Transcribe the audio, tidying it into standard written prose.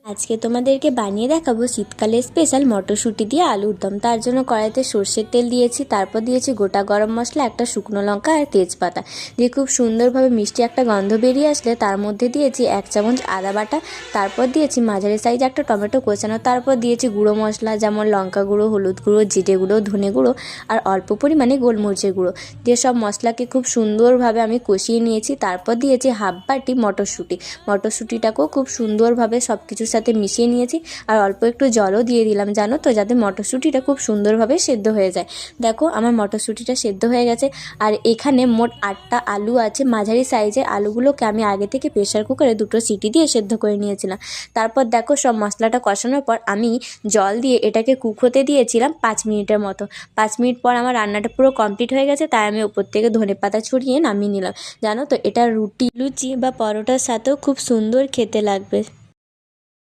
আজকে তোমাদেরকে বানিয়ে দেখাবো শীতকালে স্পেশাল মটরশুঁটি দিয়ে আলুর দম। তার জন্য কড়াইতে সর্ষের তেল দিয়েছি, তারপর দিয়েছি গোটা গরম মশলা, একটা শুকনো লঙ্কা আর তেজপাতা দিয়ে খুব সুন্দরভাবে মিষ্টি একটা গন্ধ বেরিয়ে আসলে তার মধ্যে দিয়েছি 1 চামচ আদা বাটা, তারপর দিয়েছি মাঝারি সাইজ একটা টমেটো কোচানো, তারপর দিয়েছি গুঁড়ো মশলা যেমন লঙ্কা গুঁড়ো, হলুদ গুঁড়ো, জিরে গুঁড়ো, ধনে গুঁড়ো আর অল্প পরিমাণে গোলমরিচের গুঁড়ো দিয়ে সব মশলাকে খুব সুন্দরভাবে আমি কষিয়ে নিয়েছি। তারপর দিয়েছি হাফ বাটি মটরশুঁটিটাকেও খুব সুন্দরভাবে সব কিছুর সাথে মিশিয়ে নিয়েছি আর অল্প একটু জলও দিয়ে দিলাম, জানো তো, যাতে মটরশুঁটিটা খুব সুন্দরভাবে সেদ্ধ হয়ে যায়। দেখো আমার মটরশুঁটিটা সেদ্ধ হয়ে গেছে। আর এখানে মোট 8টা আলু আছে, মাঝারি সাইজের আলুগুলোকে আমি আগে থেকে প্রেশার কুকারে 2টো সিটি দিয়ে সেদ্ধ করে নিয়েছিলাম। তারপর দেখো সব মশলাটা কষানোর পর আমি জল দিয়ে এটাকে কুক হতে দিয়েছিলাম 5 মিনিটের মতো। 5 মিনিট পর আমার রান্নাটা পুরো কমপ্লিট হয়ে গেছে, তাই আমি ওপর থেকে ধনেপাতা ছড়িয়ে নামিয়ে নিলাম। জানো তো, এটা রুটি, লুচি বা পরোটার সাথেও খুব সুন্দর খেতে লাগবে।